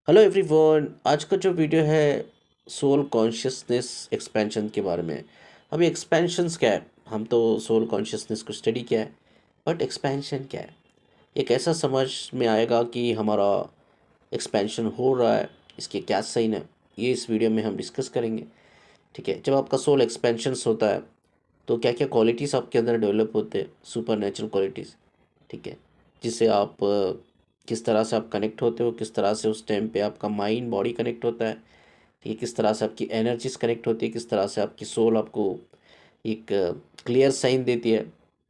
Hello everyone. आज का जो वीडियो है सोल कॉन्शियसनेस एक्सपेंशन के बारे में। अभी एक्सपेंशंस क्या है? हम तो सोल कॉन्शियसनेस को स्टडी किया है, बट एक्सपेंशन क्या है? एक ऐसा समझ में आएगा कि हमारा एक्सपेंशन हो रहा है, इसके क्या साइन है, ये इस वीडियो में हम डिस्कस करेंगे। ठीक है, जब आपका सोल एक्सपेंशंस होता है तो क्या क्या क्वालिटीज़ आपके अंदर डेवलप होते हैं, सुपर नेचुरल क्वालिटीज़। ठीक है, जिससे आप किस तरह से आप कनेक्ट होते हो, किस तरह से उस टाइम पे आपका माइंड बॉडी कनेक्ट होता है। ठीक है, किस तरह से आपकी एनर्जीज कनेक्ट होती है, किस तरह से आपकी सोल आपको एक क्लियर साइन देती है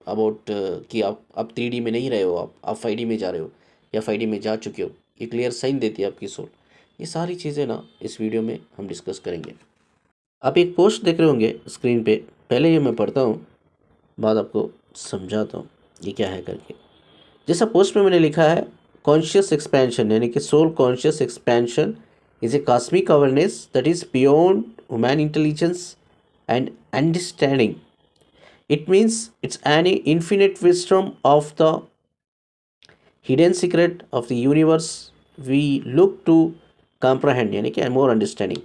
अबाउट कि आप 3D में नहीं रहे हो, आप 5D में जा रहे हो या 5D में जा चुके हो। ये क्लियर साइन देती है आपकी सोल। ये सारी चीज़ें ना इस वीडियो में हम डिस्कस करेंगे। आप एक पोस्ट देख रहे होंगे स्क्रीन पे, पहले ये मैं पढ़ता हूँ, बाद आपको समझाता हूँ ये क्या है करके। जैसा पोस्ट में मैंने लिखा है, कॉन्शियस एक्सपेंशन यानी कि soul conscious expansion is a cosmic awareness that is beyond human intelligence and understanding. It means it's an infinite wisdom of the hidden secret of the universe we look to comprehend, यानी कि more understanding,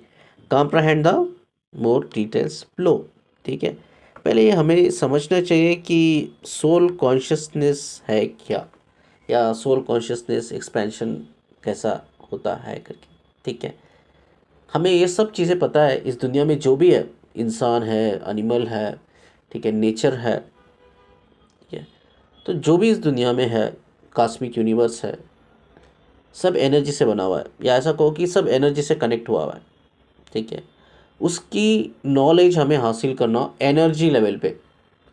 comprehend the more details flow. ठीक है, पहले ये हमें समझना चाहिए कि सोल कॉन्शियसनेस है क्या, या सोल कॉन्शियसनेस एक्सपेंशन कैसा होता है करके। ठीक है, हमें ये सब चीज़ें पता है। इस दुनिया में जो भी है, इंसान है, एनिमल है, ठीक है, नेचर है, ठीक है, तो जो भी इस दुनिया में है, कॉस्मिक यूनिवर्स है, सब एनर्जी से बना हुआ है, या ऐसा कहो कि सब एनर्जी से कनेक्ट हुआ हुआ है। ठीक है, उसकी नॉलेज हमें हासिल करना एनर्जी लेवल पे।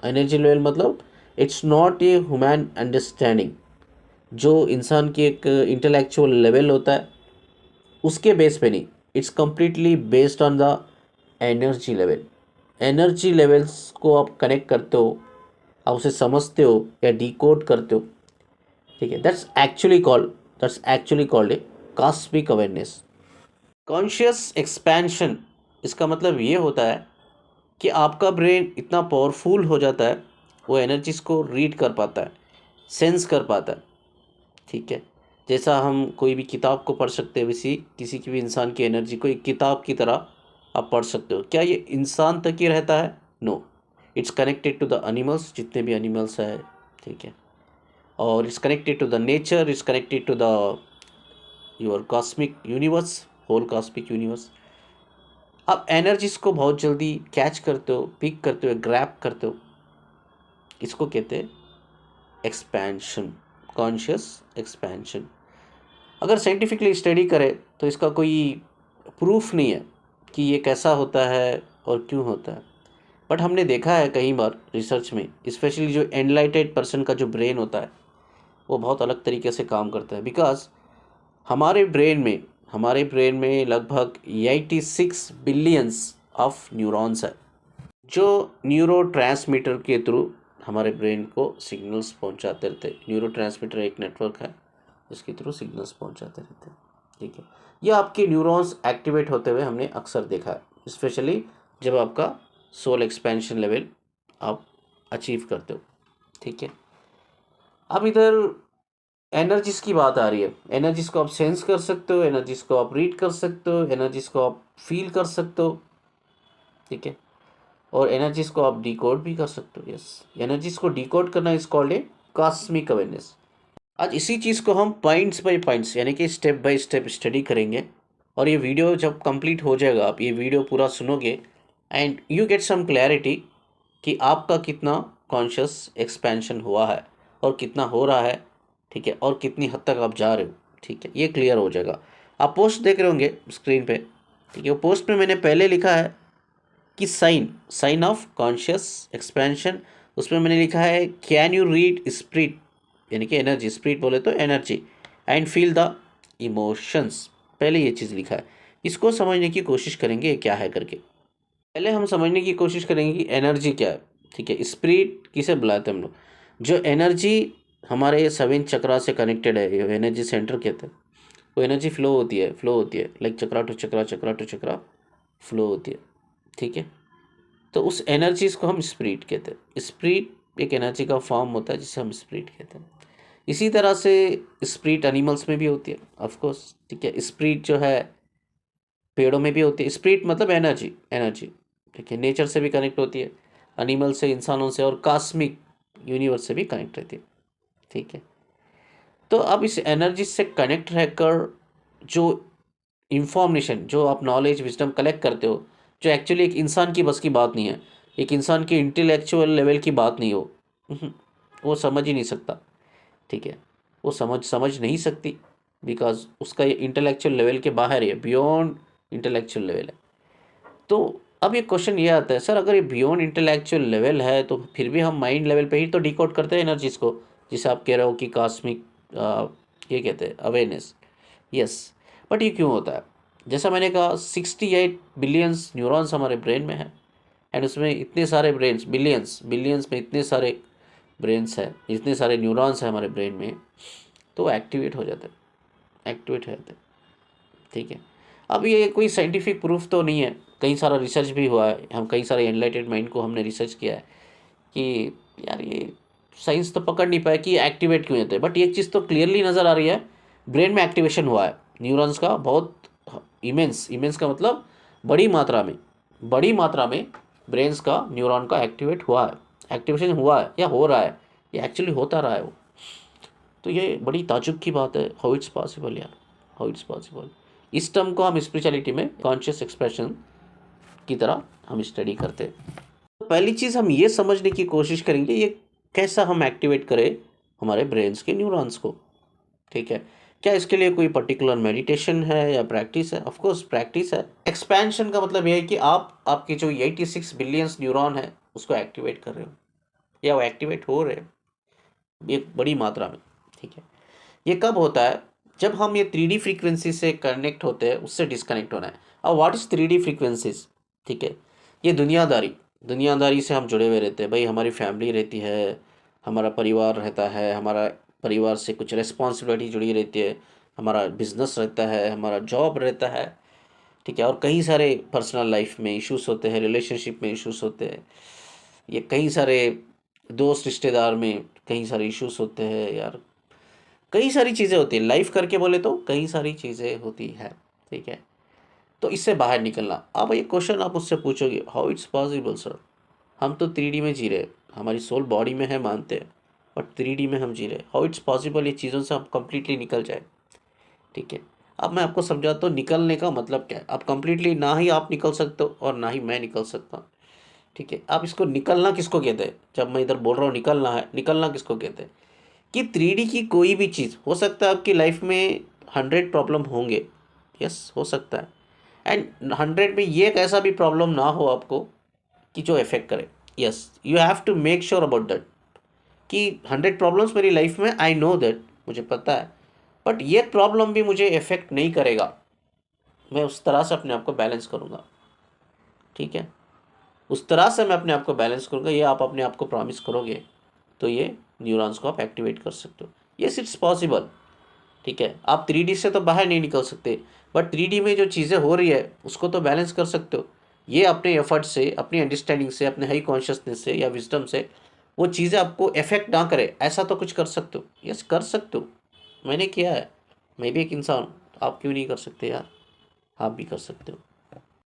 एनर्जी लेवल मतलब it's not a human understanding. जो इंसान की एक इंटेलेक्चुअल लेवल होता है उसके बेस पे नहीं, it's completely based on the energy level. Energy levels को आप कनेक्ट करते हो, आप उसे समझते हो या डिकोड करते हो। ठीक है, that's actually called a cosmic awareness. Conscious expansion, इसका मतलब ये होता है कि आपका ब्रेन इतना पावरफुल हो जाता है, वो एनर्जीज को रीड कर पाता है, सेंस कर पाता है। ठीक है, जैसा हम कोई भी किताब को पढ़ सकते हैं, वैसी किसी की भी इंसान की एनर्जी को एक किताब की तरह आप पढ़ सकते हो। क्या ये इंसान तक ही रहता है? No, it's connected to the animals, जितने भी एनिमल्स है। ठीक है, और it's connected to the nature, it's connected to the your cosmic universe, whole cosmic universe. आप एनर्जीज को बहुत जल्दी कैच करते हो, पिक करते हो, ग्रैब करते हो। इसको कहते हैं एक्सपेंशन, कॉन्शियस एक्सपेंशन। अगर साइंटिफिकली स्टडी करें तो इसका कोई प्रूफ नहीं है कि ये कैसा होता है और क्यों होता है, बट हमने देखा है कई बार रिसर्च में, स्पेशली जो एनलाइटेड पर्सन का जो ब्रेन होता है वो बहुत अलग तरीके से काम करता है। बिकॉज हमारे ब्रेन में लगभग 86 बिलियंस ऑफ न्यूरॉन्स है, जो न्यूरो ट्रांसमीटर के थ्रू हमारे ब्रेन को सिग्नल्स पहुंचाते रहते हैं। न्यूरो ट्रांसमीटर एक नेटवर्क है जिसके थ्रू सिग्नल्स पहुंचाते रहते हैं। ठीक है, ये आपके न्यूरॉन्स एक्टिवेट होते हुए हमने अक्सर देखा है, स्पेशली जब आपका सोल एक्सपेंशन लेवल आप अचीव करते हो। ठीक है, अब इधर एनर्जीज की बात आ रही है। एनर्जीज को आप सेंस कर सकते हो, एनर्जीज को आप रीड कर सकते हो, एनर्जीज को आप फील कर सकते हो। ठीक है, और एनर्जीज को आप डिकोड भी कर सकते हो। यस, एनर्जीज को डिकोड करना is called a cosmic awareness. आज इसी चीज़ को हम पॉइंट्स बाय पॉइंट्स यानी कि स्टेप बाय स्टेप स्टडी करेंगे। और ये वीडियो जब कंप्लीट हो जाएगा, आप ये वीडियो पूरा सुनोगे and you get some clarity कि आपका कितना कॉन्शियस एक्सपेंशन हुआ है और कितना हो रहा है। ठीक है, और कितनी हद तक आप जा रहे हो। ठीक है, ये क्लियर हो जाएगा। आप पोस्ट देख रहे होंगे स्क्रीन पे। ठीक है, वो पोस्ट में मैंने पहले लिखा है कि sign sign of conscious expansion, उसमें मैंने लिखा है कैन यू रीड स्पिरिट, यानी कि एनर्जी, स्पिरिट बोले तो energy, and feel the emotions. पहले ये चीज़ लिखा है, इसको समझने की कोशिश करेंगे क्या है करके। पहले हम समझने की कोशिश करेंगे कि एनर्जी क्या है। ठीक है, स्पिरिट किसे बुलाते हैं हम लोग? जो एनर्जी हमारे 7 चक्रा से कनेक्टेड है, ये एनर्जी सेंटर कहते हैं। वो एनर्जी फ्लो होती है like chakra to chakra, chakra to chakra flow होती है। ठीक है, तो उस एनर्जीज को हम स्पिरिट कहते हैं। स्पिरिट एक एनर्जी का फॉर्म होता है जिसे हम स्पिरिट कहते हैं। इसी तरह से स्पिरिट एनिमल्स में भी होती है ऑफ कोर्स, ठीक है। स्पिरिट जो है पेड़ों में भी होती है। स्पिरिट मतलब एनर्जी, एनर्जी, ठीक है, नेचर से भी कनेक्ट होती है, एनिमल से, इंसानों से, और कॉस्मिक यूनिवर्स से भी कनेक्ट रहती है, ठीक है। तो अब इस एनर्जी से कनेक्ट रहकर जो इंफॉर्मेशन, जो आप नॉलेज विजडम कलेक्ट करते हो, जो एक्चुअली एक इंसान की बस की बात नहीं है, एक इंसान की इंटेलेक्चुअल लेवल की बात नहीं हो, वो समझ ही नहीं सकता, ठीक है। वो समझ समझ नहीं सकती, बिकॉज उसका ये इंटेलेक्चुअल लेवल के बाहर है, बियॉन्ड इंटेलेक्चुअल लेवल है। तो अब ये क्वेश्चन ये आता है, सर अगर ये बियॉन्ड इंटेलेक्चुअल लेवल है तो फिर भी हम माइंड लेवल पे ही तो डिकोड करते हैं एनर्जीज को, जिसे आप कह रहे हो कि कॉस्मिक, ये कहते हैं अवेयरनेस। यस, बट ये क्यों होता है? जैसा मैंने कहा 68 बिलियंस न्यूरॉन्स हमारे ब्रेन में है, एंड उसमें इतने सारे ब्रेन्स, बिलियंस बिलियंस में इतने सारे ब्रेन्स हैं, इतने सारे न्यूरॉन्स हैं हमारे ब्रेन में, तो एक्टिवेट हो जाते हैं, एक्टिवेट हो जाते हैं, ठीक है। अब ये कोई साइंटिफिक प्रूफ तो नहीं है, कई सारा रिसर्च भी हुआ है, हम कई सारे एनलाइटेड माइंड को हमने रिसर्च किया है कि यार ये साइंस तो पकड़ नहीं पाया कि एक्टिवेट क्यों होते हैं, बट एक चीज़ तो क्लियरली नज़र आ रही है, ब्रेन में एक्टिवेशन हुआ है न्यूरॉन्स का, बहुत इमेंस, इमेंस का मतलब बड़ी मात्रा में, बड़ी मात्रा में ब्रेन्स का, न्यूरॉन का एक्टिवेट हुआ है, एक्टिवेशन हुआ है या हो रहा है, ये एक्चुअली होता रहा है वो। तो ये बड़ी ताजुब की बात है, हाउ इट्स पॉसिबल यार, हाउ इट्स पॉसिबल। इस टर्म को हम स्पिरिचुअलिटी में कॉन्शियस एक्सप्रेशन की तरह हम स्टडी करते हैं। तो पहली चीज़ हम ये समझने की कोशिश करेंगे ये कैसा हम एक्टिवेट करें हमारे ब्रेन्स के न्यूरॉन्स को, ठीक है। क्या इसके लिए कोई पर्टिकुलर मेडिटेशन है या प्रैक्टिस है? ऑफ कोर्स प्रैक्टिस है। एक्सपेंशन का मतलब ये है कि आप आपके जो 86 बिलियंस न्यूरॉन है उसको एक्टिवेट कर रहे हो, या वो एक्टिवेट हो रहे हैं एक बड़ी मात्रा में, ठीक है। ये कब होता है? जब हम ये 3D फ्रीक्वेंसी से कनेक्ट होते हैं, उससे डिस्कनेक्ट होना है। अब व्हाट इज़ 3D फ्रीक्वेंसीज, ठीक है। ये दुनियादारी, दुनियादारी से हम जुड़े हुए रहते हैं भाई, हमारी फैमिली रहती है, हमारा परिवार रहता है, हमारा परिवार से कुछ रिस्पॉन्सिबिलिटी जुड़ी रहती है, हमारा बिजनेस रहता है, हमारा जॉब रहता है, ठीक है, और कई सारे पर्सनल लाइफ में इश्यूज होते हैं, रिलेशनशिप में इश्यूज होते हैं, ये कई सारे दोस्त रिश्तेदार में कई सारे इश्यूज होते हैं यार, कई सारी चीज़ें होती हैं लाइफ करके बोले तो, कई सारी चीज़ें होती है, ठीक है। तो इससे बाहर निकलना, अब ये क्वेश्चन आप उससे पूछोगे हाउ इट्स पॉसिबल सर, हम तो 3D में जी रहे, हमारी सोल बॉडी में है मानते हैं, बट 3D में हम जी रहे, हाउ इट्स पॉसिबल ये चीज़ों से हम कम्प्लीटली निकल जाए, ठीक है। अब मैं आपको समझाता हूँ निकलने का मतलब क्या है। अब कम्प्लीटली ना ही आप निकल सकते हो और ना ही मैं निकल सकता हूँ, ठीक है। आप इसको निकलना किसको कहते हैं? जब मैं इधर बोल रहा हूँ निकलना है, निकलना किसको कहते हैं? कि 3D की कोई भी चीज़ हो सकता है आपकी लाइफ में 100 प्रॉब्लम होंगे, यस हो सकता है, एंड 100 में ये एक ऐसा भी प्रॉब्लम ना हो आपको कि जो इफेक्ट करे, yes you have to make sure about that कि 100 प्रॉब्लम्स मेरी लाइफ में, आई नो दैट, मुझे पता है, बट ये प्रॉब्लम भी मुझे इफेक्ट नहीं करेगा, मैं उस तरह से अपने आप को बैलेंस करूँगा, ठीक है। उस तरह से मैं अपने आप को बैलेंस करूँगा, ये आप अपने आप को प्रॉमिस करोगे तो ये न्यूरॉन्स को आप एक्टिवेट कर सकते हो, यस इट्स पॉसिबल, ठीक है। आप 3D से तो बाहर नहीं निकल सकते, बट 3D में जो चीज़ें हो रही है उसको तो बैलेंस कर सकते हो। ये अपने एफर्ट से, अपनी अंडरस्टैंडिंग से, अपने हाई कॉन्शियसनेस से या विजडम से वो चीज़ें आपको इफेक्ट ना करे, ऐसा तो कुछ कर सकते हो, यस कर सकते हो। मैंने किया है, मैं भी एक इंसान हूँ, आप क्यों नहीं कर सकते यार, आप भी कर सकते हो।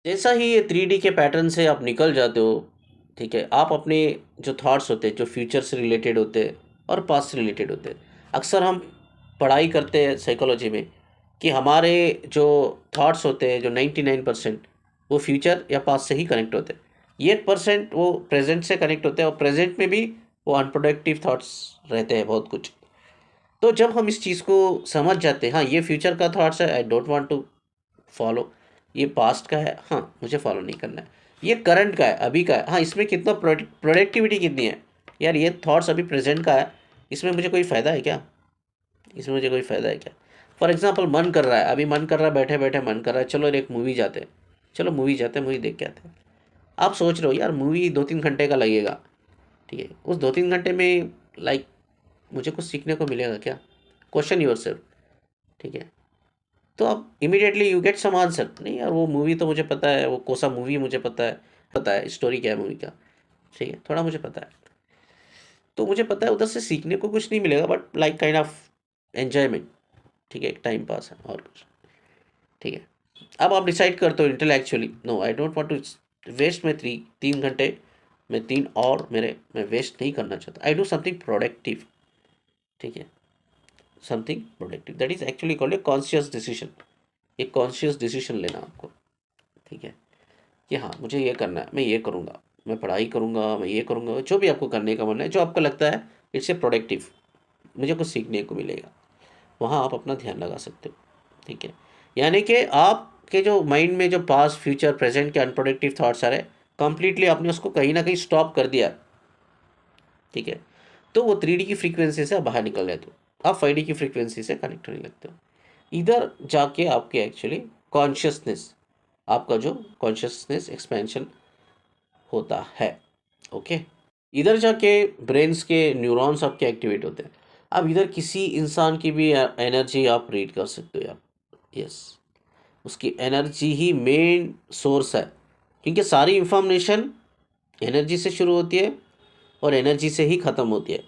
जैसा ही ये 3D के पैटर्न से आप निकल जाते हो, ठीक है, आप अपने जो थॉट्स होते हैं, जो फ्यूचर से रिलेटेड होते हैं और पास्ट से रिलेटेड होते हैं, अक्सर हम पढ़ाई करते हैं साइकोलॉजी में कि हमारे जो थॉट्स होते हैं, जो 99% वो फ्यूचर या पास्ट से ही कनेक्ट होते हैं, ये 1% वो प्रेजेंट से कनेक्ट होते हैं, और प्रेजेंट में भी वो अनप्रोडक्टिव थॉट्स रहते हैं बहुत कुछ। तो जब हम इस चीज़ को समझ जाते हैं, हाँ ये फ्यूचर का थॉट्स है, I don't want to follow, ये पास्ट का है, हाँ मुझे फॉलो नहीं करना है, ये करंट का है, अभी का है, हाँ इसमें कितना प्रोडक्टिविटी कितनी है, यार ये थॉट्स अभी प्रेजेंट का है, इसमें मुझे कोई फ़ायदा है क्या, इसमें मुझे कोई फ़ायदा है क्या? फॉर एग्जांपल मन कर रहा है, अभी मन कर रहा है, बैठे बैठे मन कर रहा है, चलो एक मूवी जाते हैं, चलो मूवी जाते हैं, मूवी देख के आते हैं। आप सोच रहे हो यार मूवी 2-3 घंटे का लगेगा, ठीक है, उस 2-3 घंटे में लाइक मुझे कुछ सीखने को मिलेगा क्या? क्वेश्चन योर सेल्फ, ठीक है। तो आप immediately you get some answer, नहीं यार वो मूवी तो मुझे पता है, वो कौन सा मूवी मुझे पता है, स्टोरी क्या है मूवी का, ठीक है, थोड़ा मुझे पता है। तो मुझे पता है उधर से सीखने को कुछ नहीं मिलेगा, but like kind of enjoyment, ठीक है, एक टाइम पास है और कुछ, ठीक है। अब आप डिसाइड करते हो intellectually, no I don't want to waste my 3 घंटे, मैं 3 और मैं वेस्ट नहीं करना चाहता, आई डू समथिंग प्रोडक्टिव, ठीक है, something productive, that is actually called a conscious decision. एक कॉन्शियस डिसीजन लेना आपको, ठीक है, कि हाँ मुझे ये करना है, मैं ये करूँगा, मैं पढ़ाई करूँगा, मैं ये करूँगा, जो भी आपको करने का मन है, जो आपको लगता है इट्स ए प्रोडक्टिव, मुझे कुछ सीखने को मिलेगा, वहाँ आप अपना ध्यान लगा सकते हो, ठीक है। यानी कि आपके जो माइंड में जो पास्ट फ्यूचर प्रेजेंट के अनप्रोडक्टिव थाट्स आ रहे, कंप्लीटली आपने उसको कहीं ना कहीं स्टॉप कर दिया, ठीक है, तो वो 3D की फ्रीक्वेंसी से आप बाहर निकल जाते हो, आप 5D की फ्रीक्वेंसी से कनेक्ट होने लगते हो। इधर जाके आपके एक्चुअली कॉन्शियसनेस, आपका जो कॉन्शियसनेस एक्सपेंशन होता है, ओके। इधर जाके ब्रेन्स के न्यूरॉन्स आपके एक्टिवेट होते हैं। अब इधर किसी इंसान की भी एनर्जी आप रीड कर सकते हो यार, यस, उसकी एनर्जी ही मेन सोर्स है, क्योंकि सारी इंफॉर्मेशन एनर्जी से शुरू होती है और एनर्जी से ही ख़त्म होती है,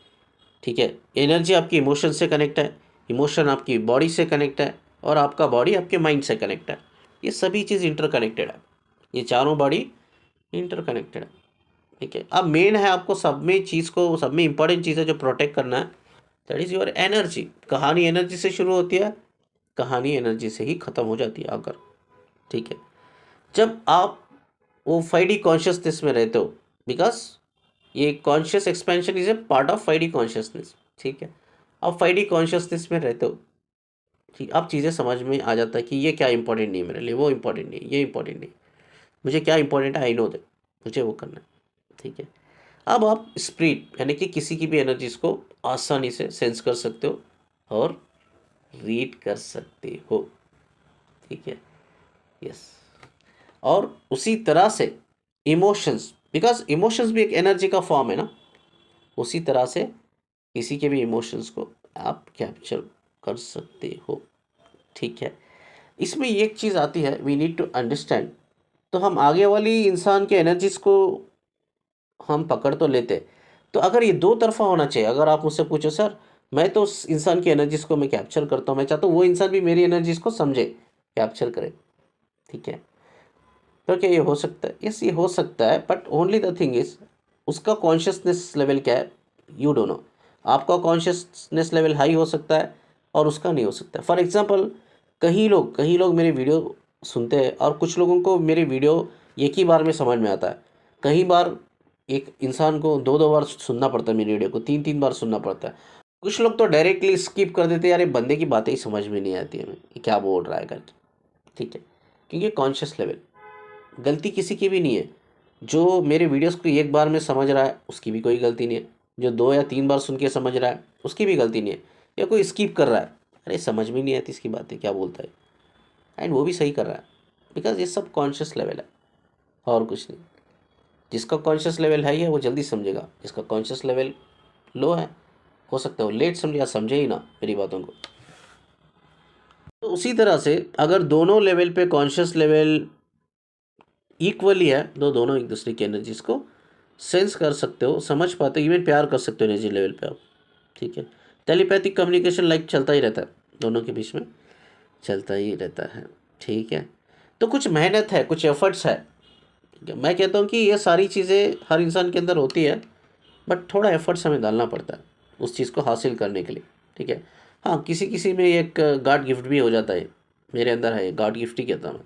ठीक है। एनर्जी आपकी इमोशन से कनेक्ट है, इमोशन आपकी बॉडी से कनेक्ट है, और आपका बॉडी आपके माइंड से कनेक्ट है। ये सभी चीज़ इंटरकनेक्टेड है, ये चारों बॉडी इंटरकनेक्टेड है, ठीक है। अब मेन है आपको सब में चीज़ को, सब में इंपॉर्टेंट चीज़ है जो प्रोटेक्ट करना है, दैट इज़ योर एनर्जी। कहानी एनर्जी से शुरू होती है, कहानी एनर्जी से ही ख़त्म हो जाती है आकर, ठीक है। जब आप वो 5D कॉन्शियसनेस में रहते हो, बिकॉज ये conscious expansion is A part of 5D consciousness, ठीक है। आप 5D कॉन्शियसनेस में रहते हो, ठीक, अब चीज़ें समझ में आ जाता है कि ये क्या इंपॉर्टेंट नहीं है मेरे लिए, वो इंपॉर्टेंट नहीं, ये इंपॉर्टेंट नहीं, मुझे क्या इंपॉर्टेंट है आई नो दैट, मुझे वो करना है, ठीक है। अब आप स्प्रिट यानी कि किसी की भी एनर्जीज को आसानी से सेंस कर सकते हो और रीड कर सकते हो, ठीक है, यस। और उसी तरह से इमोशंस, बिकॉज इमोशंस भी एक एनर्जी का फॉर्म है ना, उसी तरह से किसी के भी इमोशंस को आप कैप्चर कर सकते हो, ठीक है। इसमें एक चीज़ आती है, वी नीड टू अंडरस्टैंड, तो हम आगे वाली इंसान के एनर्जीज को हम पकड़ तो लेते, तो अगर ये दो तरफा होना चाहिए। अगर आप मुझसे पूछो सर मैं तो उस इंसान की एनर्जीज को मैं कैप्चर करता हूँ, मैं चाहता हूँ वो इंसान भी मेरी एनर्जीज को समझे, कैप्चर करे, ठीक है, तो क्या ये हो सकता है? यस, ये हो सकता है, but only the thing is उसका कॉन्शियसनेस लेवल क्या है, यू डोंट नो। आपका कॉन्शियसनेस लेवल हाई हो सकता है और उसका नहीं हो सकता। फॉर एग्जांपल कई लोग मेरे वीडियो सुनते हैं और कुछ लोगों को मेरे वीडियो एक ही बार में समझ में आता है, कई बार एक इंसान को दो दो बार सुनना पड़ता है, मेरी वीडियो को तीन तीन बार सुनना पड़ता है। कुछ लोग तो डायरेक्टली स्किप कर देते हैं, यार ये बंदे की बातें ही समझ में नहीं आती है, हमें ये क्या बोल रहा है करके, ठीक है, क्योंकि कॉन्शियस लेवल, गलती किसी की भी नहीं है। जो मेरे वीडियोस को एक बार में समझ रहा है उसकी भी कोई गलती नहीं है, जो 2 या 3 बार सुन के समझ रहा है उसकी भी गलती नहीं है, या कोई स्किप कर रहा है, अरे समझ में नहीं आती इसकी बातें क्या बोलता है, एंड वो भी सही कर रहा है, बिकॉज ये सब कॉन्शियस लेवल है और कुछ नहीं। जिसका कॉन्शियस लेवल हाई है वो जल्दी समझेगा, जिसका कॉन्शियस लेवल लो है हो सकता है वो लेट समझे या समझे ही ना मेरी बातों को। तो उसी तरह से अगर दोनों लेवल पे कॉन्शियस लेवल इक्वली है तो दोनों एक दूसरे की एनर्जीज को सेंस कर सकते हो, समझ पाते हो, इवन प्यार कर सकते हो एनर्जी लेवल पे आप, ठीक है। टेलीपैथिक कम्युनिकेशन लाइक चलता ही रहता है, दोनों के बीच में चलता ही रहता है, ठीक है। तो कुछ मेहनत है, कुछ एफर्ट्स है, ठीक है। मैं कहता हूँ कि ये सारी चीज़ें हर इंसान के अंदर होती है, बट थोड़ा एफर्ट्स हमें डालना पड़ता है उस चीज़ को हासिल करने के लिए, ठीक है। हाँ, किसी किसी में एक गॉड गिफ्ट भी हो जाता है, मेरे अंदर है, गॉड गिफ्ट ही कहता हूँ मैं,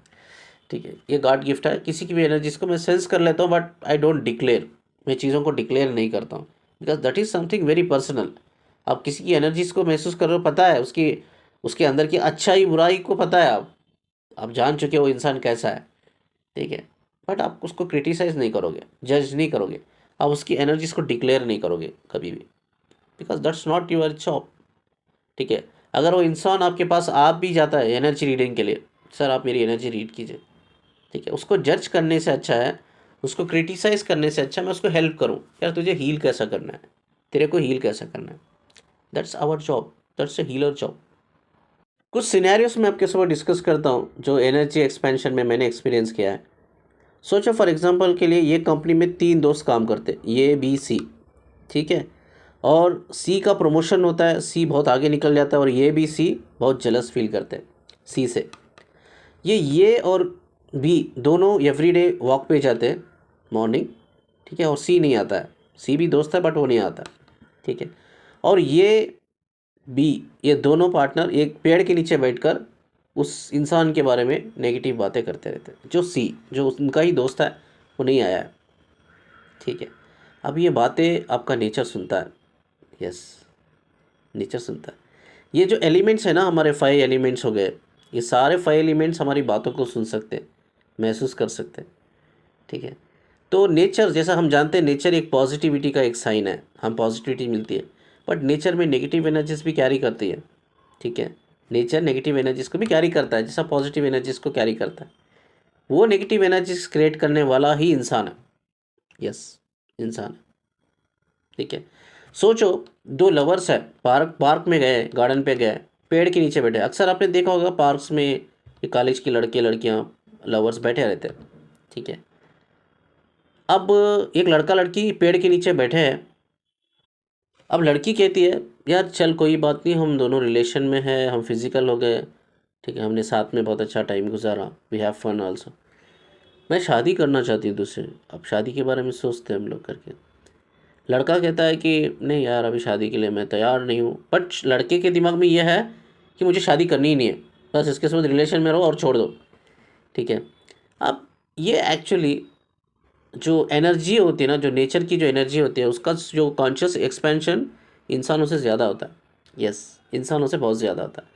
ठीक है। ये गॉड गिफ्ट है, किसी की भी एनर्जीज को मैं सेंस कर लेता हूँ, बट आई डोंट डिक्लेयर, मैं चीज़ों को डिक्लेयर नहीं करता हूँ, because that is something very personal. आप किसी की एनर्जीज को महसूस कर रहे हो, पता है उसकी, उसके अंदर की अच्छाई बुराई को पता है, आप जान चुके हो वो इंसान कैसा है, ठीक है, बट आप उसको क्रिटिसाइज़ नहीं करोगे, जज नहीं करोगे, आप उसकी एनर्जीज को डिक्लेयर नहीं करोगे कभी भी, because that's not your job, ठीक है। अगर वो इंसान आपके पास आप भी जाता है एनर्जी रीडिंग के लिए, सर आप मेरी एनर्जी रीड कीजिए, ठीक है, उसको जज करने से अच्छा है, उसको क्रिटिसाइज़ करने से अच्छा मैं उसको हेल्प करूं, यार तुझे हील कैसा करना है, तेरे को हील कैसा करना है, that's our job, that's a healer job. कुछ सिनेरियोस में आपके साथ डिस्कस करता हूं जो एनर्जी एक्सपेंशन में मैंने एक्सपीरियंस किया है। सोचो फॉर एग्जांपल के लिए ये कंपनी में 3 दोस्त काम करते, ए बी सी, ठीक है, और सी का प्रमोशन होता है, सी बहुत आगे निकल जाता है और ये भी सी बहुत जलस फील करते हैं सी से। ये और बी दोनों एवरीडे वॉक पे जाते हैं मॉर्निंग, ठीक है, और सी नहीं आता है। सी भी दोस्त है बट वो नहीं आता, ठीक है। और ये बी, ये दोनों पार्टनर एक पेड़ के नीचे बैठकर उस इंसान के बारे में नेगेटिव बातें करते रहते हैं। जो सी, जो उनका ही दोस्त है, वो नहीं आया है, ठीक है। अब ये बातें आपका नेचर सुनता है, यस, नेचर सुनता है। ये जो एलिमेंट्स है ना, हमारे 5 एलिमेंट्स हो गए, ये सारे 5 एलिमेंट्स हमारी बातों को सुन सकते हैं, महसूस कर सकते हैं, ठीक है। तो नेचर, जैसा हम जानते हैं, नेचर एक पॉजिटिविटी का एक साइन है, हम पॉजिटिविटी मिलती है, बट नेचर में नेगेटिव एनर्जीज भी कैरी करती है, ठीक है। नेचर नेगेटिव एनर्जीज को भी कैरी करता है, जैसा पॉजिटिव एनर्जीज को कैरी करता है। वो नेगेटिव एनर्जीज क्रिएट करने वाला ही इंसान है, यस, इंसान है, ठीक है। सोचो, 2 लवर्स है, पार्क में गए, गार्डन पे गए, पेड़ के नीचे बैठे। अक्सर आपने देखा होगा पार्क्स में ये कॉलेज के लड़के लड़कियां लवर्स बैठे रहते हैं, ठीक है। अब एक लड़का लड़की पेड़ के नीचे बैठे हैं। अब लड़की कहती है, यार चल कोई बात नहीं, हम दोनों रिलेशन में हैं, हम फिजिकल हो गए, ठीक है, हमने साथ में बहुत अच्छा टाइम गुजारा, वी हैव फन आल्सो, मैं शादी करना चाहती हूँ तुझसे। अब शादी के बारे में सोचते हैं हम लोग करके। लड़का कहता है कि नहीं यार, अभी शादी के लिए मैं तैयार नहीं हूँ, बट लड़के के दिमाग में यह है कि मुझे शादी करनी ही नहीं है, बस इसके साथ रिलेशन में रहो और छोड़ दो, ठीक है। अब ये एक्चुअली जो एनर्जी होती है ना, जो नेचर की जो एनर्जी होती है, उसका जो कॉन्शियस एक्सपेंशन इंसानों से ज़्यादा होता है, यस, इंसानों से बहुत ज़्यादा होता है।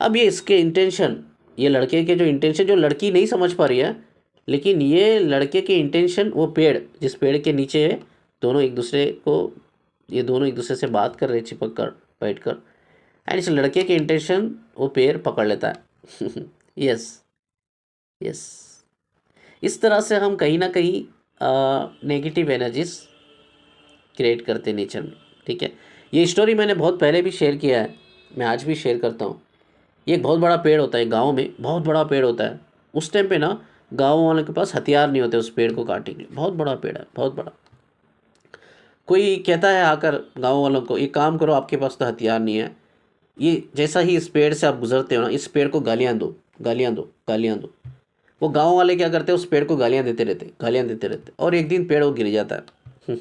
अब ये इसके इंटेंशन, ये लड़के के जो इंटेंशन, जो लड़की नहीं समझ पा रही है, लेकिन ये लड़के के इंटेंशन, वो पेड़, जिस पेड़ के नीचे है, दोनों एक दूसरे को, ये दोनों एक दूसरे से बात कर रहे, चिपक कर बैठ कर, एंड इस लड़के के इंटेंशन वो पेड़ पकड़ लेता है। Yes, yes. इस तरह से हम कहीं ना कहीं नेगेटिव एनर्जीज क्रिएट करते नेचर में, ठीक है। ये स्टोरी मैंने बहुत पहले भी शेयर किया है, मैं आज भी शेयर करता हूँ। ये एक बहुत बड़ा पेड़ होता है गांव में, बहुत बड़ा पेड़ होता है। उस टाइम पे ना गांव वालों के पास हथियार नहीं होते उस पेड़ को काटने के लिए, बहुत बड़ा पेड़ है, बहुत बड़ा। कोई कहता है आकर गांव वालों को, एक काम करो, आपके पास तो हथियार नहीं है, ये जैसा ही इस पेड़ से आप गुजरते हो ना, इस पेड़ को गालियाँ दो, गालियाँ दो, गालियाँ दो। वो गांव वाले क्या करते हैं, उस पेड़ को गालियाँ देते रहते, गालियाँ देते रहते, और एक दिन पेड़ वो गिर जाता है।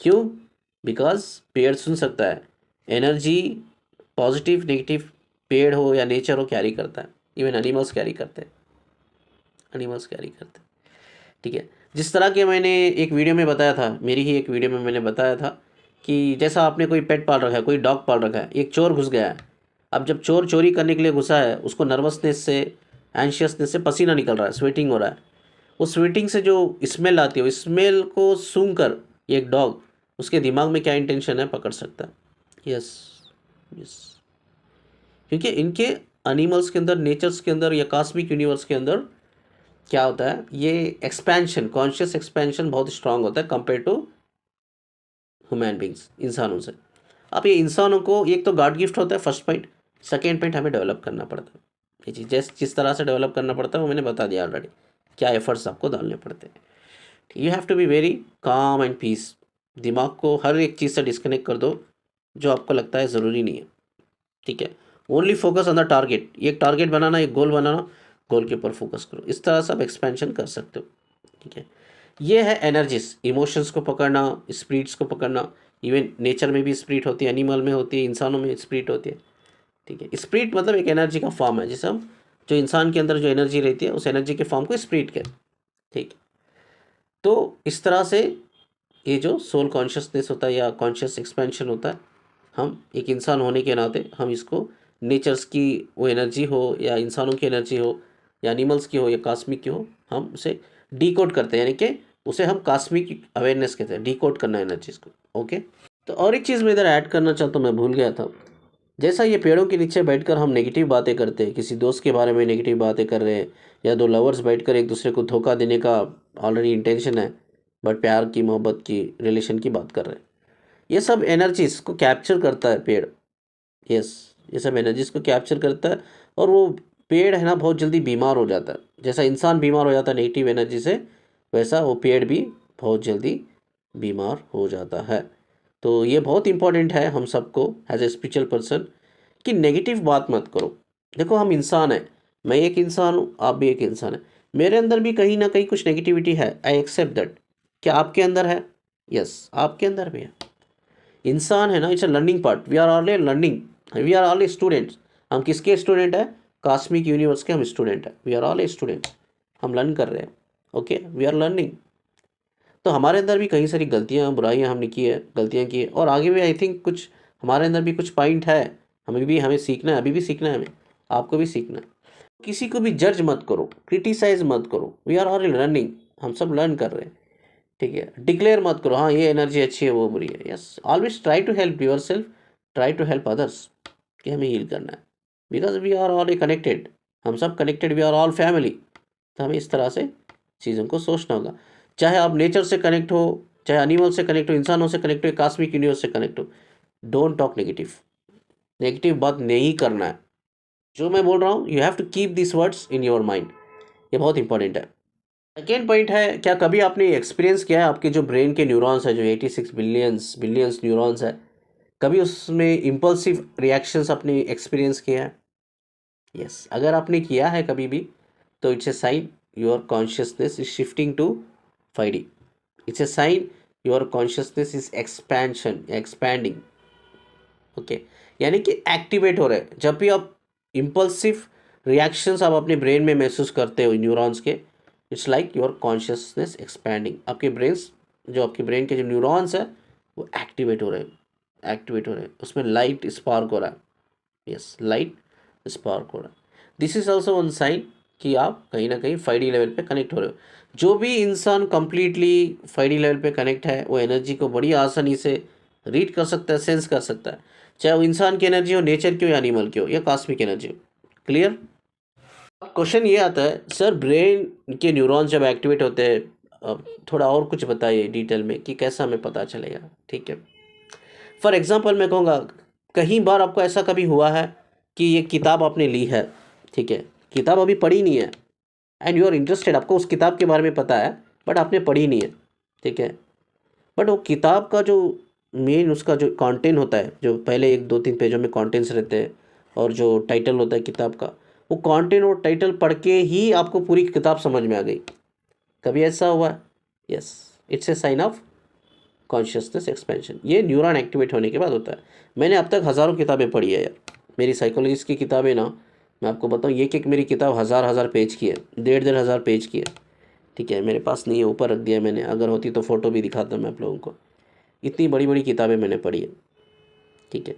क्यों? बिकॉज पेड़ सुन सकता है, एनर्जी पॉजिटिव नेगेटिव, पेड़ हो या नेचर हो, कैरी करता है। इवन एनिमल्स कैरी करते हैं, एनिमल्स कैरी करते हैं, ठीक है। जिस तरह के मैंने एक वीडियो में बताया था, मेरी ही एक वीडियो में मैंने बताया था कि जैसा आपने कोई पेट पाल रखा है, कोई डॉग पाल रखा है, एक चोर घुस गया है। अब जब चोर चोरी करने के लिए घुसा है, उसको नर्वसनेस से, एंशियसनेस से पसीना निकल रहा है, स्वेटिंग हो रहा है। उस स्वेटिंग से जो स्मेल आती है, वो स्मेल को सूंघ कर ये एक डॉग, उसके दिमाग में क्या इंटेंशन है पकड़ सकता है। यस, यस, क्योंकि इनके एनिमल्स के अंदर, नेचर्स के अंदर या कॉस्मिक यूनिवर्स के अंदर क्या होता है, ये एक्सपेंशन, कॉन्शियस एक्सपेंशन बहुत स्ट्रांग होता है कंपेयर टू ह्यूमन बींग्स, इंसानों से। अब ये इंसानों को एक तो गॉड गिफ्ट होता है, फर्स्ट पॉइंट। सेकेंड पॉइंट, हमें डेवलप करना पड़ता है। ये चीज़ जिस तरह से डेवलप करना पड़ता है वो मैंने बता दिया ऑलरेडी, क्या एफर्ट्स आपको डालने पड़ते हैं। You have to be very calm and peace. दिमाग को हर एक चीज़ से डिस्कनेक्ट कर दो जो आपको लगता है ज़रूरी नहीं है, ठीक है। Only focus on the target, एक टारगेट बनाना, एक गोल बनाना, गोल के ऊपर फोकस करो। इस तरह से आप एक्सपेंशन कर सकते हो, ठीक है। ये है एनर्जीज, इमोशंस को पकड़ना, स्पिरिट्स को पकड़ना। इवन नेचर में भी स्पिरिट होती है, एनिमल में होती है, इंसानों में स्पिरिट होती है, ठीक है। स्पिरिट मतलब एक एनर्जी का फॉर्म है, जिसे हम, जो इंसान के अंदर जो एनर्जी रहती है, उस एनर्जी के फॉर्म को स्पिरिट कहते हैं, ठीक। तो इस तरह से ये जो सोल कॉन्शियसनेस होता है या कॉन्शियस एक्सपेंशन होता है, हम एक इंसान होने के नाते हम इसको, नेचर्स की वो एनर्जी हो या इंसानों की एनर्जी हो या एनिमल्स की हो या कॉस्मिक की हो, हम उसे डीकोड करते हैं, यानी कि उसे हम कॉस्मिक अवेयरनेस कहते हैं, डीकोड करना एनर्जीज को, ओके। तो और एक चीज़ मैं इधर ऐड करना चाहता हूँ, मैं भूल गया था। जैसा ये पेड़ों के नीचे बैठकर हम नेगेटिव बातें करते हैं, किसी दोस्त के बारे में नेगेटिव बातें कर रहे हैं, या 2 लवर्स बैठकर एक दूसरे को धोखा देने का ऑलरेडी इंटेंशन है, बट प्यार की, मोहब्बत की, रिलेशन की बात कर रहे हैं, ये सब एनर्जीज को कैप्चर करता है पेड़। यस, ये सब एनर्जीज को कैप्चर करता है, और वो पेड़ है ना बहुत जल्दी बीमार हो जाता है। जैसा इंसान बीमार हो जाता है नेगेटिव एनर्जी से, वैसा वो पेड़ भी बहुत जल्दी बीमार हो जाता है। तो ये बहुत इंपॉर्टेंट है हम सबको एज ए स्पिरिचुअल पर्सन कि नेगेटिव बात मत करो। देखो हम इंसान हैं, मैं एक इंसान हूँ, आप भी एक इंसान है, मेरे अंदर भी कहीं ना कहीं कुछ नेगेटिविटी है, आई एक्सेप्ट दैट। क्या आपके अंदर है? यस, आपके अंदर भी है। इंसान है ना, it's a learning part, we are all learning, we are all students. हम किसके स्टूडेंट हैं? कॉस्मिक यूनिवर्स के हम स्टूडेंट हैं, वी आर ऑल स्टूडेंट्स। हम लर्न कर रहे हैं, ओके, वी आर लर्निंग। तो हमारे अंदर भी कई सारी गलतियाँ बुराइयाँ हमने की है, गलतियाँ की है, और आगे भी आई थिंक कुछ हमारे अंदर भी कुछ पॉइंट है, हमें सीखना है, अभी भी सीखना है हमें, आपको भी सीखना है। किसी को भी जज मत करो, क्रिटिसाइज मत करो, वी आर ऑल लर्निंग, हम सब लर्न कर रहे हैं, ठीक है। डिक्लेयर मत करो हाँ ये एनर्जी अच्छी है वो बुरी है। Yes, always try to help yourself, try to help others, कि हमें हील करना है, because we are all connected, हम सब connected, we are all family. तो हमें इस तरह से चीज़ों को सोचना होगा। चाहे आप नेचर से कनेक्ट हो, चाहे एनिमल से कनेक्ट हो, इंसानों से कनेक्ट हो, कॉस्मिक यूनिवर्स से कनेक्ट हो, डोंट टॉक नेगेटिव, नेगेटिव बात नहीं करना है। जो मैं बोल रहा हूँ you have to keep this words in your mind, ये बहुत इंपॉर्टेंट है। सेकेंड पॉइंट है, क्या कभी आपने एक्सपीरियंस किया है आपके जो ब्रेन के न्यूरॉन्स है, जो 86 बिलियंस बिलियंस न्यूरॉन्स है, कभी उसमें इम्पल्सिव रिएक्शंस आपने एक्सपीरियंस किया है? यस, अगर आपने किया है कभी भी, तो it's a sign your consciousness is shifting to 5D। It's a sign your consciousness is expansion, expanding, okay, यानी कि एक्टिवेट हो रहे हैं। जब भी आप इम्पल्सिव रिएक्शंस आप अपने ब्रेन में महसूस करते हो न्यूरॉन्स के, it's like your consciousness expanding, आपके ब्रेन्स, जो आपके ब्रेन के जो न्यूरॉन्स है वो एक्टिवेट हो रहे हैं, एक्टिवेट हो रहे हैं, उसमें लाइट स्पार्क हो रहा है। यस, लाइट स्पार्क हो रहा है। This is also one sine कि आप कहीं ना कहीं 5D लेवल पे कनेक्ट हो रहे हो। जो भी इंसान कंप्लीटली 5D लेवल पे कनेक्ट है वो एनर्जी को बड़ी आसानी से रीड कर सकता है, सेंस कर सकता है, चाहे वो इंसान की एनर्जी हो, नेचर की हो, या एनिमल की हो, या कॉस्मिक एनर्जी हो। क्लियर? क्वेश्चन ये आता है सर ब्रेन के न्यूरॉन्स जब एक्टिवेट होते हैं, अब थोड़ा और कुछ बताइए डिटेल में कि कैसा हमें पता चलेगा, ठीक है। फॉर एग्जांपल मैं कहूँगा, कई बार आपको ऐसा कभी हुआ है कि ये किताब आपने ली है, ठीक है, किताब अभी पढ़ी नहीं है, एंड यू आर इंटरेस्टेड, आपको उस किताब के बारे में पता है बट आपने पढ़ी नहीं है, ठीक है, बट वो किताब का जो मेन उसका जो कंटेंट होता है, जो पहले 1 2 3 पेजों में कंटेंट्स रहते हैं, और जो टाइटल होता है किताब का, वो कंटेंट और टाइटल पढ़ के ही आपको पूरी किताब समझ में आ गई, कभी ऐसा हुआ है? Yes, it's a sign of consciousness expansion. ये न्यूरॉन एक्टिवेट होने के बाद होता है। मैंने अब तक हज़ारों किताबें पढ़ी है यार, मेरी साइकोलॉजिस्ट की किताबें ना, मैं आपको बताऊँ, एक मेरी किताब हज़ार हज़ार पेज की है, 1.5 हज़ार पेज की है, ठीक है, मेरे पास नहीं है, ऊपर रख दिया है मैंने, अगर होती तो फ़ोटो भी दिखाता मैं आप लोगों को। इतनी बड़ी बड़ी किताबें मैंने पढ़ी है, ठीक है।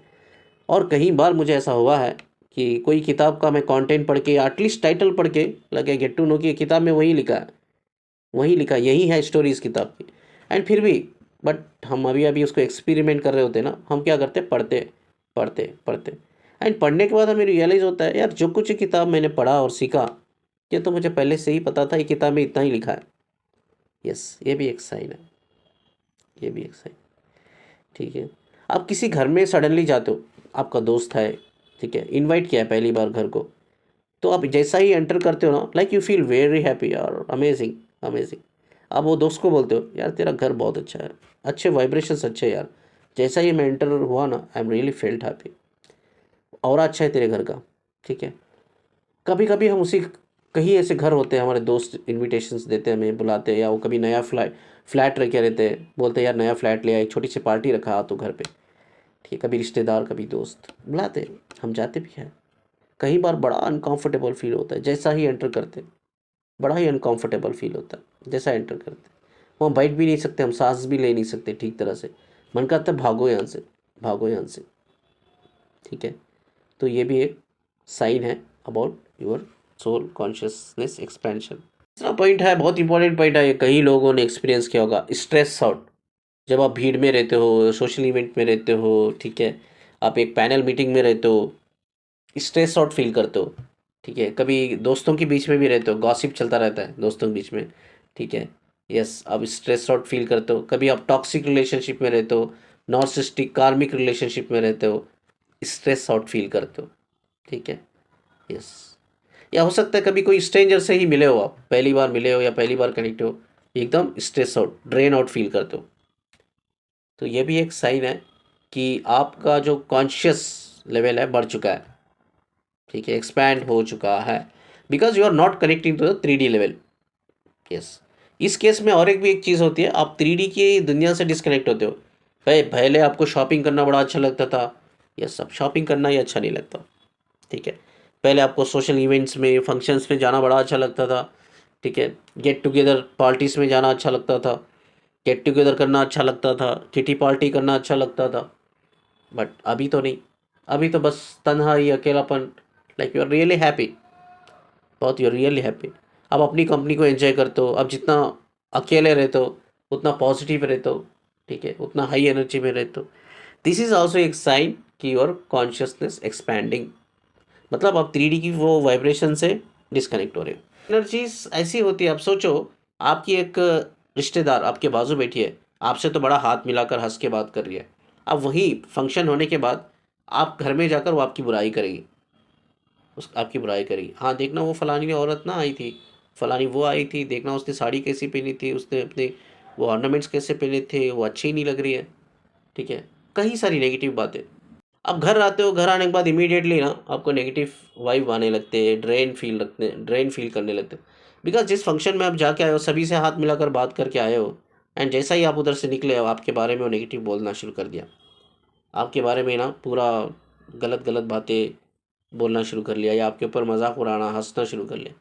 और कई बार मुझे ऐसा हुआ है कि कोई किताब का मैं कंटेंट पढ़ के, एटलीस्ट टाइटल पढ़ के लगे गेट टू नो कि किताब में वही लिखा है, वही लिखा, यही है स्टोरी इस किताब की, एंड फिर भी, बट हम अभी अभी उसको एक्सपेरिमेंट कर रहे होते हैं ना, हम क्या करते, पढ़ते पढ़ते पढ़ते, एंड पढ़ने के बाद हमें रियलाइज़ होता है यार जो कुछ किताब मैंने पढ़ा और सीखा, ये तो मुझे पहले से ही पता था, ये किताब में इतना ही लिखा है। यस, ये भी एक साइन है, ये भी एक साइन, ठीक है। आप किसी घर में सडनली जाते हो, आपका दोस्त है, ठीक है, इनवाइट किया है पहली बार घर को, तो आप जैसा ही एंटर करते हो ना, like you feel very happy यार, अमेजिंग अमेजिंग। आप वो दोस्त को बोलते हो यार तेरा घर बहुत अच्छा है, अच्छे वाइब्रेशंस अच्छे हैं यार, जैसा ही मैं एंटर हुआ ना, I am really felt happy, और अच्छा है तेरे घर का, ठीक है। कभी कभी हम उसी, कहीं ऐसे घर होते हैं हमारे दोस्त इनविटेशंस देते हैं, हमें बुलाते हैं, या वो कभी नया फ्लैट रखे रहते हैं, बोलते हैं यार नया फ्लैट ले आए, छोटी सी पार्टी रखा तो घर पे, ठीक है, कभी रिश्तेदार कभी दोस्त बुलाते हैं, हम जाते भी हैं। कई बार बड़ा अनकंफर्टेबल फील होता है जैसा ही एंटर करते हैं, बड़ा ही अनकंफर्टेबल फील होता है जैसा एंटर करते हैं, वहाँ बैठ भी नहीं सकते, हम सांस भी ले नहीं सकते ठीक तरह से, मन करता है भागो यहाँ से, भागो यहाँ से, ठीक है। तो ये भी एक साइन है about your soul consciousness expansion. तीसरा पॉइंट है, बहुत इंपॉर्टेंट पॉइंट है, ये कई लोगों ने एक्सपीरियंस किया होगा, स्ट्रेस आउट। जब आप भीड़ में रहते हो, सोशल इवेंट में रहते हो, ठीक है, आप एक पैनल मीटिंग में रहते हो, स्ट्रेस आउट फील करते हो, ठीक है, कभी दोस्तों के बीच में भी रहते हो, गॉसिप चलता रहता है दोस्तों के बीच में, ठीक है, यस, आप स्ट्रेस आउट फील करते हो, कभी आप टॉक्सिक रिलेशनशिप में रहते हो, नॉर्सिस्टिक कार्मिक रिलेशनशिप में रहते हो, स्ट्रेस आउट फील करते हो, ठीक है, यस। या हो सकता है कभी कोई स्ट्रेंजर से ही मिले हो, आप पहली बार मिले हो या पहली बार कनेक्ट हो, एकदम stress out drain out feel करते हो, तो ये भी एक साइन है कि आपका जो कॉन्शियस लेवल है बढ़ चुका है, ठीक है, एक्सपैंड हो चुका है, because you are not connecting to the 3D level. Yes, इस केस में और एक भी एक चीज़ होती है, आप 3D की दुनिया से डिस्कनेक्ट होते हो। भाई पहले आपको शॉपिंग करना बड़ा अच्छा लगता था, यस अब शॉपिंग करना ही अच्छा नहीं लगता, ठीक है। पहले आपको सोशल इवेंट्स में, फंक्शंस में जाना बड़ा अच्छा लगता था, ठीक है, गेट टुगेदर पार्टीज़ में जाना अच्छा लगता था, गेट टुगेदर करना अच्छा लगता था, किटी पार्टी करना अच्छा लगता था, बट अभी तो नहीं। अभी तो बस तन्हाई, अकेलापन, like you are really happy, बहुत यू आर रियली हैप्पी। अब अपनी कंपनी को एंजॉय करते हो, अब जितना अकेले रहते हो उतना पॉजिटिव रहते हो, ठीक है, उतना हाई एनर्जी में रहते हो। दिस इज़ ऑल्सो एक साइन कि योर कॉन्शियसनेस एक्सपैंडिंग, मतलब आप 3D की वो वाइब्रेशन से डिस्कनेक्ट हो रहे हो। एनर्जीज ऐसी होती है, आप सोचो, आपकी एक रिश्तेदार आपके बाजू बैठी है, आपसे तो बड़ा हाथ मिलाकर हंस के बात कर रही है, अब वही फंक्शन होने के बाद आप घर में जाकर वो आपकी बुराई करेगी, उस आपकी बुराई करेगी। हाँ देखना वो फलानी औरत ना आई थी, फलानी वो आई थी, देखना उसने साड़ी कैसी पहनी थी, उसने अपने वो ऑर्नामेंट्स कैसे पहने थे, वो अच्छी ही नहीं लग रही है, ठीक है, कई सारी नेगेटिव बातें। अब घर आते हो, घर आने के बाद इमीडिएटली ना आपको नेगेटिव वाइब आने लगते हैं, ड्रेन फील करने लगते हो, बिकॉज जिस फंक्शन में आप जाके आए हो, सभी से हाथ मिलाकर बात करके आए हो, एंड जैसा ही आप उधर से निकले हो, आपके बारे में वो नेगेटिव बोलना शुरू कर दिया, आपके बारे में ना पूरा गलत गलत बातें बोलना शुरू कर लिया, या आपके ऊपर मजाक उड़ाना, हंसना शुरू कर लिया,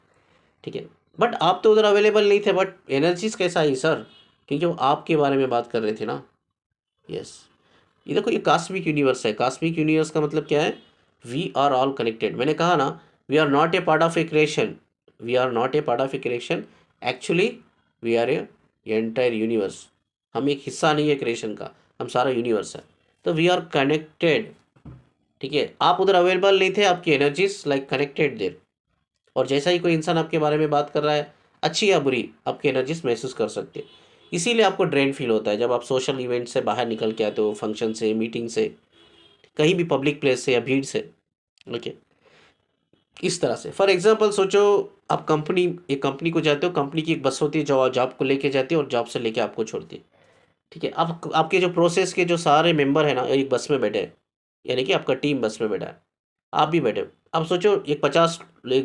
ठीक है। बट आप तो उधर अवेलेबल नहीं थे, बट एनर्जीज कैसा आई सर, क्योंकि वो आपके बारे में बात कर रहे थे ना। यस, ये देखो, ये कास्मिक यूनिवर्स है। कास्मिक यूनिवर्स का मतलब क्या है, वी आर ऑल कनेक्टेड। मैंने कहा ना, we are not a part of a creation, we are not a part of a creation, actually we are a entire universe. हम एक हिस्सा नहीं है क्रिएशन का, हम सारा यूनिवर्स है, तो वी आर कनेक्टेड, ठीक है। आप उधर अवेलेबल नहीं थे, आपकी एनर्जीज लाइक कनेक्टेड देर, और जैसा ही कोई इंसान आपके बारे में बात कर रहा है, अच्छी या बुरी, आपकी एनर्जीज महसूस कर सकते हैं। इसीलिए आपको ड्रेन फील होता है जब आप सोशल इवेंट से बाहर निकल के आते हो, फंक्शन से, मीटिंग से, कहीं भी पब्लिक प्लेस से या भीड़ से, ओके। इस तरह से फॉर एग्जांपल सोचो, आप एक कंपनी को जाते हो, कंपनी की एक बस होती है जो जॉब को लेके जाती है और जॉब से लेके आपको छोड़ती है, ठीक है। अब आपके जो प्रोसेस के जो सारे मेंबर हैं ना, एक बस में बैठे हैं, यानी कि आपका टीम बस में बैठा है, आप भी बैठे हो। अब सोचो, एक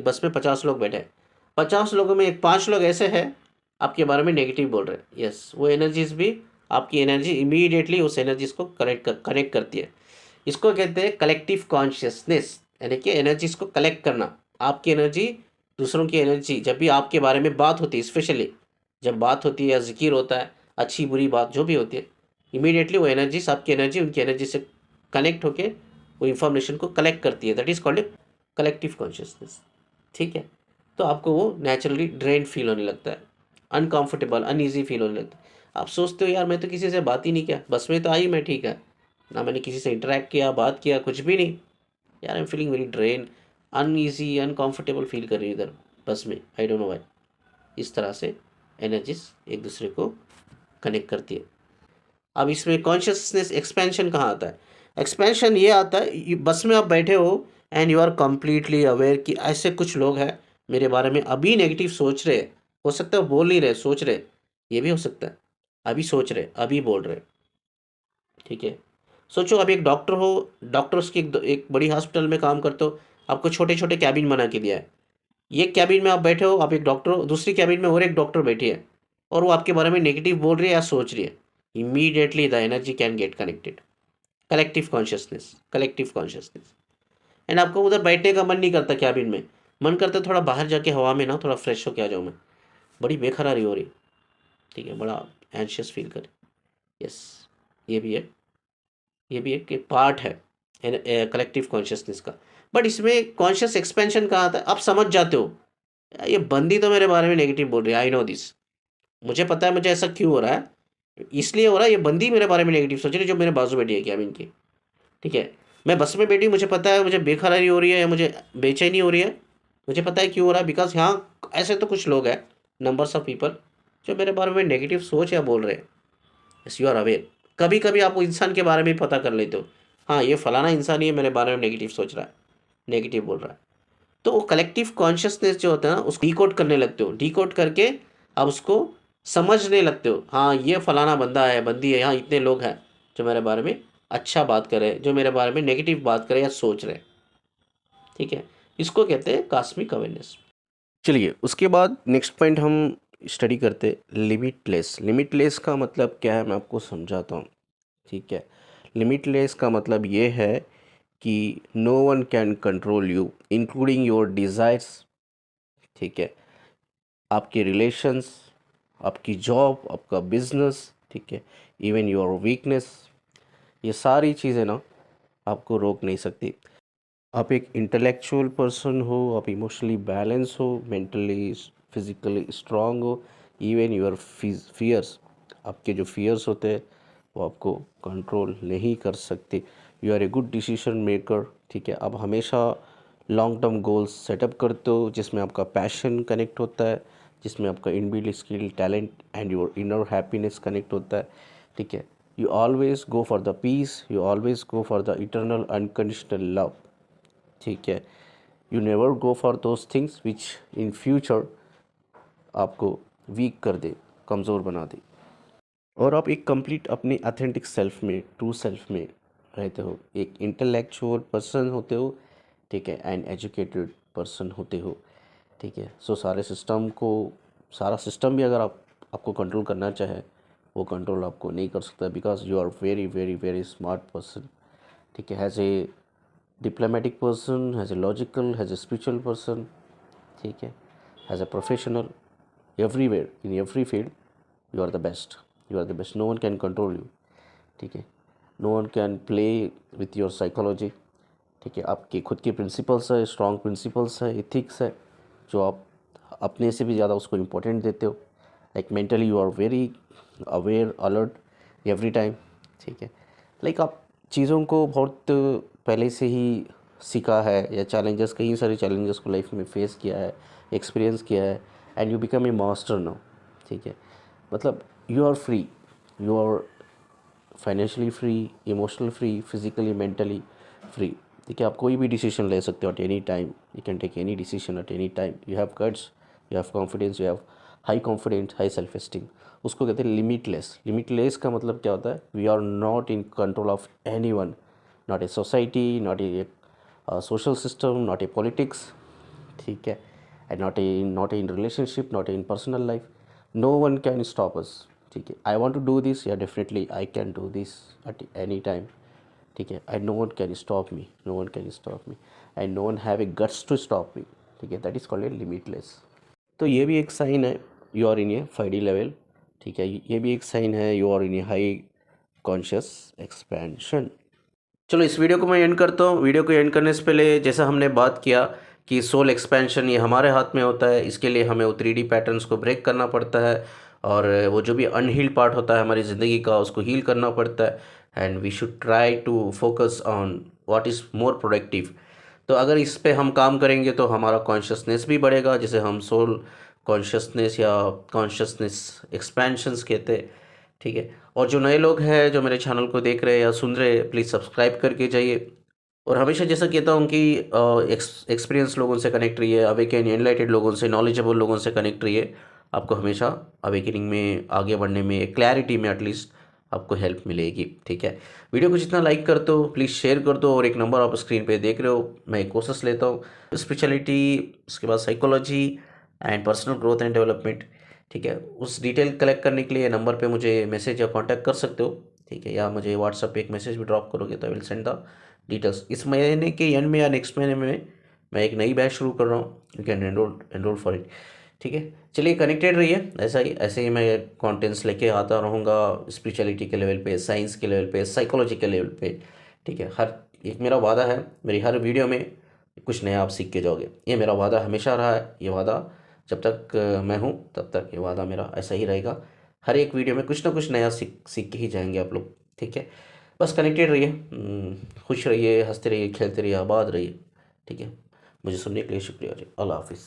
बस में 50 लोग बैठे हैं, 50 लोगों में एक 5 लोग ऐसे हैं आपके बारे में नेगेटिव बोल रहे हैं, यस, वो एनर्जीज भी, आपकी एनर्जी इमीडिएटली उस एनर्जीज को कनेक्ट करती है। इसको कहते हैं कलेक्टिव कॉन्शियसनेस, यानी कि एनर्जीज को कलेक्ट करना। आपकी एनर्जी दूसरों की एनर्जी, जब भी आपके बारे में बात होती है, स्पेशली जब बात होती है या जिक्र होता है, अच्छी बुरी बात जो भी होती है, इमीडिएटली वो एनर्जीज, आपकी एनर्जी उनकी एनर्जी से कनेक्ट होके वो इंफॉर्मेशन को कलेक्ट करती है, that is called collective consciousness, ठीक है। तो आपको वो नेचुरली ड्रेन फील होने लगता है, अनकंफर्टेबल, अनईजी फील होने लगता है। आप सोचते हो यार मैं तो किसी से बात ही नहीं किया, बस में तो आई मैं, ठीक है ना, मैंने किसी से इंटरेक्ट किया, बात किया, कुछ भी नहीं, यार I am feeling very drain, uneasy, uncomfortable feel कर रही हूँ इधर बस में, आई डोंट नो व्हाई। इस तरह से एनर्जीज एक दूसरे को कनेक्ट करती है। अब इसमें कॉन्शियसनेस एक्सपेंशन कहाँ आता है? एक्सपेंशन ये आता है, बस में आप बैठे हो and you are completely aware कि ऐसे कुछ लोग हैं मेरे बारे में अभी नेगेटिव सोच रहे हैं, हो सकता है वो बोल नहीं रहे, सोच रहे, ये भी हो सकता है, अभी सोच रहे, अभी बोल रहे, ठीक है। सोचो आप एक डॉक्टर हो, डॉक्टर्स की एक बड़ी हॉस्पिटल में काम करते हो, आपको छोटे छोटे कैबिन बना के दिया है, ये कैबिन में आप बैठे हो, आप एक डॉक्टर हो, दूसरी कैबिन में और एक डॉक्टर बैठी है, और वो आपके बारे में नेगेटिव बोल रही है या सोच रही है, immediately the energy can get connected, collective consciousness. And आपको उधर बैठने का मन नहीं करता कैबिन में, मन करता थोड़ा बाहर जाके हवा में ना थोड़ा फ्रेश होके आ जाऊँ मैं, बड़ी बेकरारी हो रही, ठीक है, बड़ा एंशियस फील कर, यस, ये भी है, ये भी एक पार्ट है कलेक्टिव कॉन्शियसनेस का। बट इसमें कॉन्शियस एक्सपेंशन कहाँ आता है, आप समझ जाते हो ये बंदी तो मेरे बारे में नेगेटिव बोल रही है, आई नो दिस, मुझे पता है मुझे ऐसा क्यों हो रहा है, इसलिए हो रहा है, ये बंदी मेरे बारे में नेगेटिव सोच रही है जो मेरे बाजू बैठी है कैबिन की, ठीक है। मैं बस में बैठी, मुझे पता है मुझे बेकरारी हो रही है या मुझे बेचैनी हो रही है, मुझे पता है क्यों हो रहा है, बिकॉज यहाँ ऐसे तो कुछ लोग हैं, नंबर्स ऑफ पीपल, जो मेरे बारे में नेगेटिव सोच या बोल रहे हैं, यस यू आर अवेयर। कभी कभी आप वो इंसान के बारे में भी पता कर लेते हो, हाँ ये फलाना इंसान ही है मेरे बारे में नेगेटिव सोच रहा है, नेगेटिव बोल रहा है। तो वो कलेक्टिव कॉन्शियसनेस जो होता है ना, उसको डिकोड करने लगते हो, डिकोड करके आप उसको समझने लगते हो, हाँ ये फलाना बंदा है, बंदी है, यहाँ इतने लोग हैं, जो मेरे बारे में अच्छा बात करे, जो मेरे बारे में नेगेटिव बात करे या सोच रहे, ठीक है, इसको कहते हैं कॉस्मिक अवेयरनेस। चलिए उसके बाद नेक्स्ट पॉइंट हम स्टडी करते लिमिटलेस। लिमिटलेस का मतलब क्या है मैं आपको समझाता हूँ, ठीक है। लिमिटलेस का मतलब ये है कि no one can control you including your desires, ठीक है, आपके रिलेशंस, आपकी जॉब, आपका बिजनेस, ठीक है, इवन योर वीकनेस, ये सारी चीज़ें ना आपको रोक नहीं सकती। आप एक इंटेलेक्चुअल पर्सन हो, आप इमोशनली बैलेंस हो, मेंटली फिजिकली स्ट्रांग हो, इवन योर फियर्स, आपके जो फियर्स होते हैं वो आपको कंट्रोल नहीं कर सकते। You are a good decision maker, ठीक है। आप हमेशा लॉन्ग टर्म गोल्स सेटअप करते हो जिसमें आपका पैशन कनेक्ट होता है, जिसमें आपका inbuilt skill, talent and your inner happiness connect होता है, ठीक है। You always go for the peace, you always go for the eternal unconditional love, ठीक है। You never go for those things which in future आपको weak कर दे, कमज़ोर बना दे। और आप एक कंप्लीट अपने ऑथेंटिक सेल्फ में, ट्रू सेल्फ में रहते हो, एक इंटेलेक्चुअल पर्सन होते हो, ठीक है, एंड एजुकेटेड पर्सन होते हो, ठीक है। सो सारा सिस्टम भी अगर आपको कंट्रोल करना चाहे वो कंट्रोल आपको नहीं कर सकता, because you are very very very smart person, ठीक है, has a diplomatic person, has a logical, has a spiritual person, ठीक है, has a professional, everywhere in every field you are the best, you are the best, no one can control you, ठीक है, no one can play with your psychology, ठीक है। आपके खुद के principles है, स्ट्रॉन्ग प्रिंसिपल्स है, इथिक्स है, जो आप अपने से भी ज़्यादा उसको इम्पोर्टेंट देते हो। Like mentally you are very aware, alert every time, ठीक है। लाइक आप चीज़ों को बहुत पहले से ही सीखा है, या चैलेंजेस, कई सारे चैलेंजेस को लाइफ में फेस किया है, एक्सपीरियंस किया है, and you become a master now, ठीक है। मतलब you are free, you are financially free, emotional free, physically mentally free, ठीक है। आप कोई भी डिसीजन ले सकते हो at any time, you can take any decision at any time, you have guts, you have confidence, you have high confidence, high self esteem. उसको कहते हैं लिमिटलेस। लिमिटलेस का मतलब क्या होता है, we are not in control of anyone, not a society, not a social system, not a politics, ठीक है, and not a in relationship, not a in personal life, no one can stop us, ठीक है। I want to do this, या definitely I can do this at any time, ठीक है, and no one can stop me, no one can stop me, and no one have a guts to stop me, ठीक है। That is called a limitless. तो ये भी एक sign है you are in a 5D level, ठीक है। ये भी एक साइन है you are in a high conscious expansion. चलो इस वीडियो को मैं एंड करता हूँ। वीडियो को एंड करने से पहले जैसा हमने बात किया कि सोल एक्सपेंशन ये हमारे हाथ में होता है, इसके लिए हमें वो 3D पैटर्न्स को ब्रेक करना पड़ता है, और वो जो भी अनहील्ड पार्ट होता है हमारी ज़िंदगी का उसको हील करना पड़ता है, and we should try to focus on what is more productive. तो अगर इस पे हम काम करेंगे तो हमारा कॉन्शियसनेस भी बढ़ेगा, जिसे हम सोल कॉन्शियसनेस या कॉन्शियसनेस एक्सपेंशंस कहते हैं, ठीक है। और जो नए लोग हैं जो मेरे चैनल को देख रहे हैं या सुन रहे हैं, प्लीज़ सब्सक्राइब करके जाइए। और हमेशा जैसा कहता हूँ कि एक्सपीरियंस लोगों से कनेक्ट रहिए, अवेकन एनलाइटेड लोगों से, नॉलेजेबल लोगों से कनेक्ट रहिए। आपको हमेशा अवेकनिंग में आगे बढ़ने में, क्लैरिटी में एटलीस्ट आपको हेल्प मिलेगी, ठीक है। वीडियो को जितना लाइक कर दो, प्लीज़ शेयर कर दो, और एक नंबर आप स्क्रीन पे देख रहे हो, मैं एक कोर्सेस लेता हूँ, स्पिरिचुअलिटी, उसके बाद psychology and personal growth and development, ठीक है। उस डिटेल कलेक्ट करने के लिए नंबर पे मुझे मैसेज या कांटेक्ट कर सकते हो, ठीक है, या मुझे व्हाट्सएप पे एक मैसेज भी ड्रॉप करोगे तो I will send the details. इस महीने के एंड में या नेक्स्ट महीने में मैं एक नई बैच शुरू कर रहा हूँ, you can enrol for it, ठीक है। चलिए कनेक्टेड रहिए, ऐसे ही मैं कंटेंट्स लेके आता रहूँगा, स्पिरिचुअलिटी के लेवल पे, साइंस के लेवल पे, साइकोलॉजी के लेवल पे, ठीक है। हर एक मेरा वादा है, मेरी हर वीडियो में कुछ नया आप सीख के जाओगे, ये मेरा वादा हमेशा रहा है। ये वादा जब तक मैं हूँ तब तक ये वादा मेरा ऐसा ही रहेगा। हर एक वीडियो में कुछ ना कुछ नया सीख के ही जाएंगे आप लोग, ठीक है। बस कनेक्टेड रहिए, खुश रहिए, हंसते रहिए, खेलते रहिए, आबाद रहिए, ठीक है। मुझे सुनने के लिए शुक्रिया जी। अल्लाह हाफिज़।